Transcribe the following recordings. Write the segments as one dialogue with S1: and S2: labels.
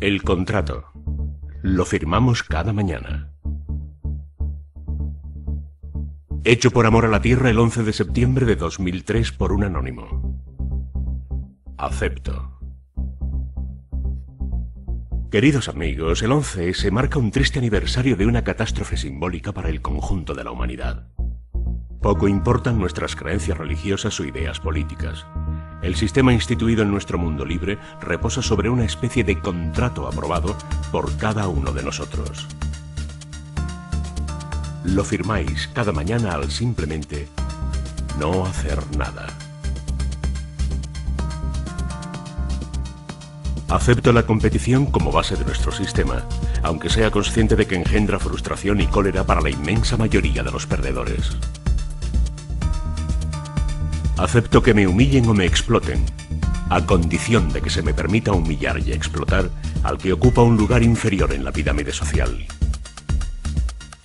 S1: El contrato. Lo firmamos cada mañana. Hecho por amor a la tierra el 11 de septiembre de 2003 por un anónimo. Acepto. Queridos amigos, el 11S marca un triste aniversario de una catástrofe simbólica para el conjunto de la humanidad. Poco importan nuestras creencias religiosas o ideas políticas. El sistema instituido en nuestro mundo libre reposa sobre una especie de contrato aprobado por cada uno de nosotros. Lo firmáis cada mañana al simplemente no hacer nada. Acepto la competición como base de nuestro sistema, aunque sea consciente de que engendra frustración y cólera para la inmensa mayoría de los perdedores. Acepto que me humillen o me exploten, a condición de que se me permita humillar y explotar al que ocupa un lugar inferior en la pirámide social.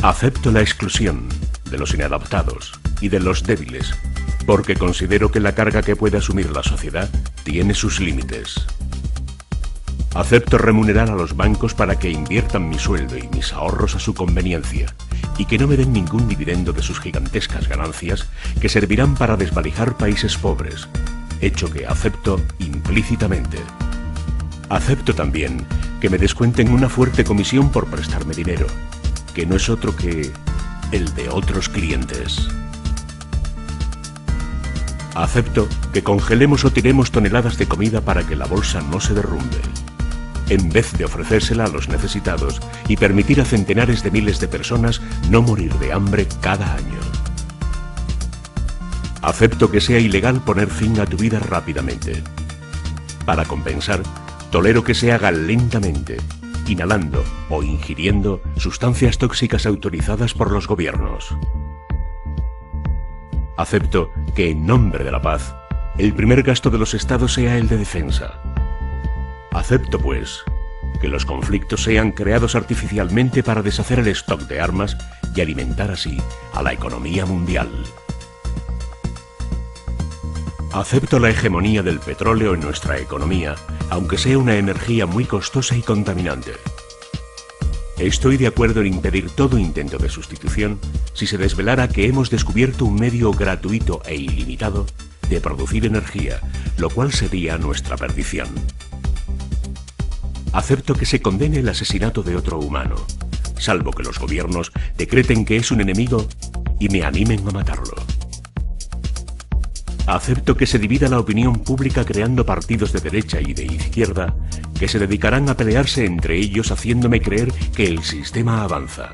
S1: Acepto la exclusión de los inadaptados y de los débiles, porque considero que la carga que puede asumir la sociedad tiene sus límites. Acepto remunerar a los bancos para que inviertan mi sueldo y mis ahorros a su conveniencia y que no me den ningún dividendo de sus gigantescas ganancias que servirán para desvalijar países pobres, hecho que acepto implícitamente. Acepto también que me descuenten una fuerte comisión por prestarme dinero, que no es otro que el de otros clientes. Acepto que congelemos o tiremos toneladas de comida para que la bolsa no se derrumbe, en vez de ofrecérsela a los necesitados y permitir a centenares de miles de personas no morir de hambre cada año. Acepto que sea ilegal poner fin a tu vida rápidamente. Para compensar, tolero que se haga lentamente, inhalando o ingiriendo sustancias tóxicas autorizadas por los gobiernos. Acepto que, en nombre de la paz, el primer gasto de los estados sea el de defensa. Acepto, pues, que los conflictos sean creados artificialmente para deshacer el stock de armas y alimentar así a la economía mundial. Acepto la hegemonía del petróleo en nuestra economía, aunque sea una energía muy costosa y contaminante. Estoy de acuerdo en impedir todo intento de sustitución si se desvelara que hemos descubierto un medio gratuito e ilimitado de producir energía, lo cual sería nuestra perdición. Acepto que se condene el asesinato de otro humano, salvo que los gobiernos decreten que es un enemigo y me animen a matarlo. Acepto que se divida la opinión pública creando partidos de derecha y de izquierda que se dedicarán a pelearse entre ellos haciéndome creer que el sistema avanza.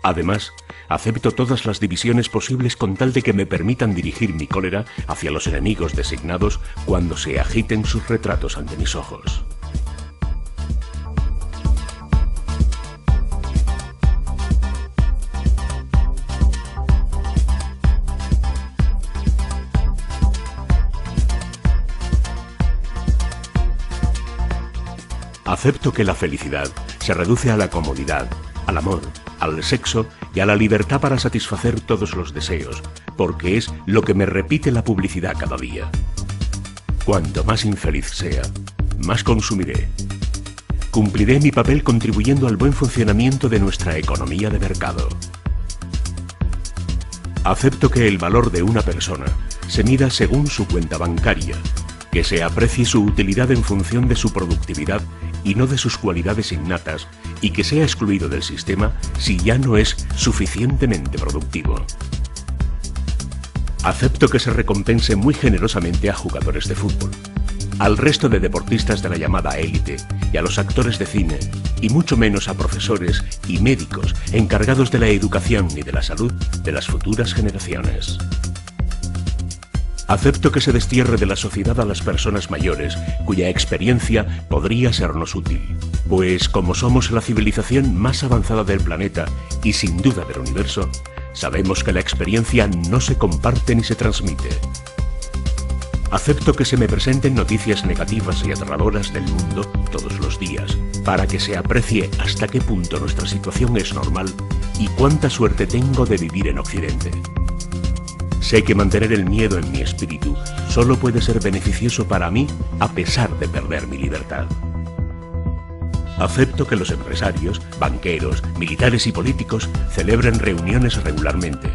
S1: Además, acepto todas las divisiones posibles con tal de que me permitan dirigir mi cólera hacia los enemigos designados cuando se agiten sus retratos ante mis ojos. Acepto que la felicidad se reduce a la comodidad, al amor, al sexo y a la libertad para satisfacer todos los deseos, porque es lo que me repite la publicidad cada día. Cuanto más infeliz sea, más consumiré. Cumpliré mi papel contribuyendo al buen funcionamiento de nuestra economía de mercado. Acepto que el valor de una persona se mida según su cuenta bancaria, que se aprecie su utilidad en función de su productividad y no de sus cualidades innatas, y que sea excluido del sistema si ya no es suficientemente productivo. Acepto que se recompense muy generosamente a jugadores de fútbol, al resto de deportistas de la llamada élite y a los actores de cine, y mucho menos a profesores y médicos encargados de la educación y de la salud de las futuras generaciones. Acepto que se destierre de la sociedad a las personas mayores, cuya experiencia podría sernos útil, pues como somos la civilización más avanzada del planeta y sin duda del universo, sabemos que la experiencia no se comparte ni se transmite. Acepto que se me presenten noticias negativas y aterradoras del mundo todos los días, para que se aprecie hasta qué punto nuestra situación es normal y cuánta suerte tengo de vivir en Occidente. Sé que mantener el miedo en mi espíritu solo puede ser beneficioso para mí a pesar de perder mi libertad. Acepto que los empresarios, banqueros, militares y políticos celebren reuniones regularmente,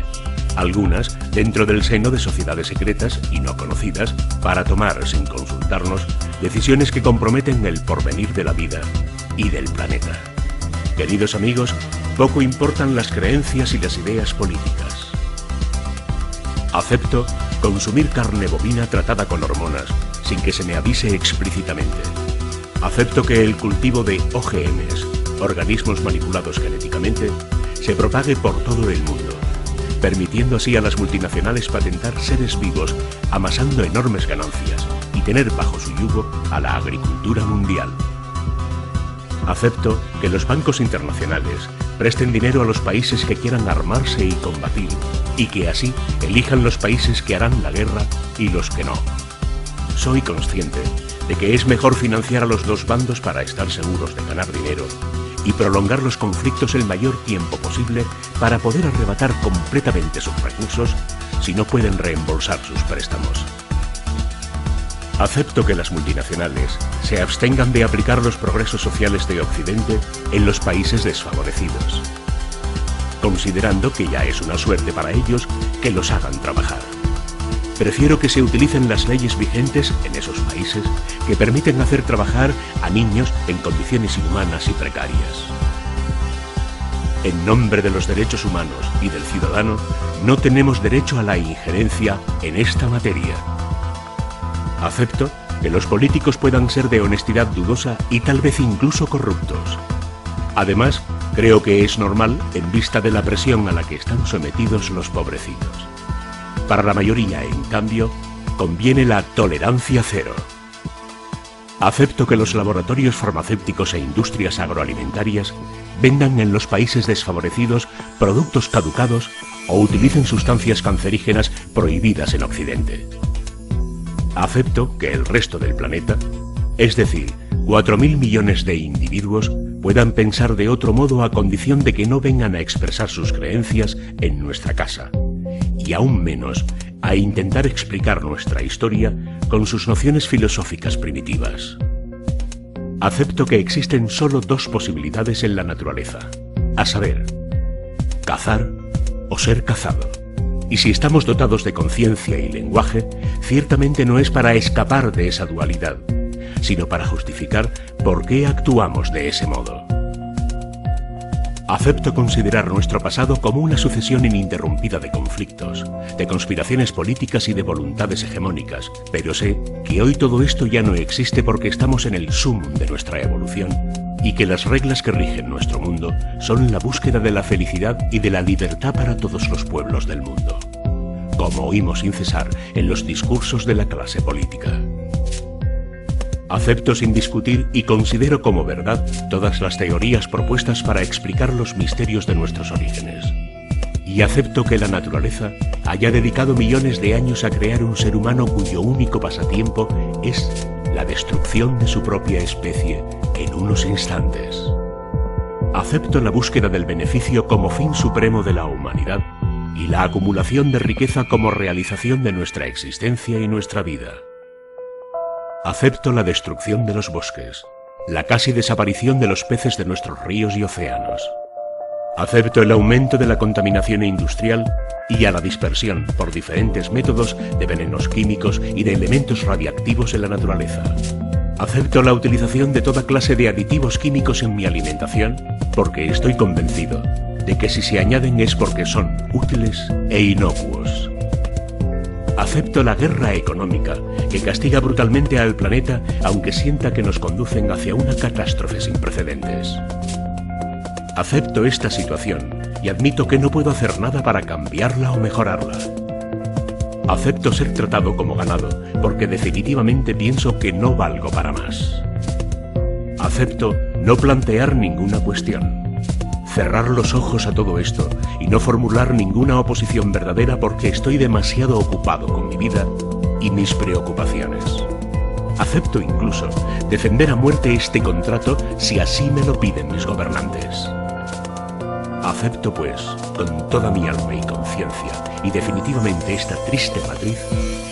S1: algunas dentro del seno de sociedades secretas y no conocidas, para tomar, sin consultarnos, decisiones que comprometen el porvenir de la vida y del planeta. Queridos amigos, poco importan las creencias y las ideas políticas. Acepto consumir carne bovina tratada con hormonas, sin que se me avise explícitamente. Acepto que el cultivo de OGMs, organismos manipulados genéticamente, se propague por todo el mundo, permitiendo así a las multinacionales patentar seres vivos, amasando enormes ganancias y tener bajo su yugo a la agricultura mundial. Acepto que los bancos internacionales presten dinero a los países que quieran armarse y combatir, y que así elijan los países que harán la guerra y los que no. Soy consciente de que es mejor financiar a los dos bandos para estar seguros de ganar dinero y prolongar los conflictos el mayor tiempo posible para poder arrebatar completamente sus recursos si no pueden reembolsar sus préstamos. Acepto que las multinacionales se abstengan de aplicar los progresos sociales de Occidente en los países desfavorecidos, considerando que ya es una suerte para ellos que los hagan trabajar. Prefiero que se utilicen las leyes vigentes en esos países que permiten hacer trabajar a niños en condiciones inhumanas y precarias. En nombre de los derechos humanos y del ciudadano, no tenemos derecho a la injerencia en esta materia. Acepto que los políticos puedan ser de honestidad dudosa y tal vez incluso corruptos. Además, creo que es normal en vista de la presión a la que están sometidos los pobrecitos. Para la mayoría, en cambio, conviene la tolerancia cero. Acepto que los laboratorios farmacéuticos e industrias agroalimentarias vendan en los países desfavorecidos productos caducados o utilicen sustancias cancerígenas prohibidas en Occidente. Acepto que el resto del planeta, es decir, 4.000 millones de individuos, puedan pensar de otro modo a condición de que no vengan a expresar sus creencias en nuestra casa, y aún menos a intentar explicar nuestra historia con sus nociones filosóficas primitivas. Acepto que existen solo dos posibilidades en la naturaleza, a saber, cazar o ser cazado. Y si estamos dotados de conciencia y lenguaje, ciertamente no es para escapar de esa dualidad, sino para justificar por qué actuamos de ese modo. Acepto considerar nuestro pasado como una sucesión ininterrumpida de conflictos, de conspiraciones políticas y de voluntades hegemónicas, pero sé que hoy todo esto ya no existe porque estamos en el sumum de nuestra evolución y que las reglas que rigen nuestro mundo son la búsqueda de la felicidad y de la libertad para todos los pueblos del mundo, como oímos sin cesar en los discursos de la clase política. Acepto sin discutir y considero como verdad todas las teorías propuestas para explicar los misterios de nuestros orígenes. Y acepto que la naturaleza haya dedicado millones de años a crear un ser humano cuyo único pasatiempo es la destrucción de su propia especie en unos instantes. Acepto la búsqueda del beneficio como fin supremo de la humanidad y la acumulación de riqueza como realización de nuestra existencia y nuestra vida. Acepto la destrucción de los bosques, la casi desaparición de los peces de nuestros ríos y océanos. Acepto el aumento de la contaminación industrial y a la dispersión por diferentes métodos de venenos químicos y de elementos radiactivos en la naturaleza. Acepto la utilización de toda clase de aditivos químicos en mi alimentación porque estoy convencido de que si se añaden es porque son útiles e inocuos. Acepto la guerra económica que castiga brutalmente al planeta aunque sienta que nos conducen hacia una catástrofe sin precedentes. Acepto esta situación y admito que no puedo hacer nada para cambiarla o mejorarla. Acepto ser tratado como ganado porque definitivamente pienso que no valgo para más. Acepto no plantear ninguna cuestión, cerrar los ojos a todo esto y no formular ninguna oposición verdadera porque estoy demasiado ocupado con mi vida y mis preocupaciones. Acepto incluso defender a muerte este contrato si así me lo piden mis gobernantes. Acepto, pues, con toda mi alma y conciencia, y definitivamente esta triste matriz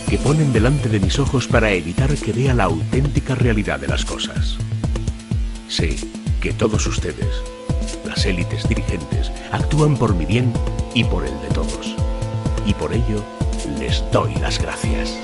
S1: que ponen delante de mis ojos para evitar que vea la auténtica realidad de las cosas. Sí, que todos ustedes, las élites dirigentes, actúan por mi bien y por el de todos. Y por ello, les doy las gracias.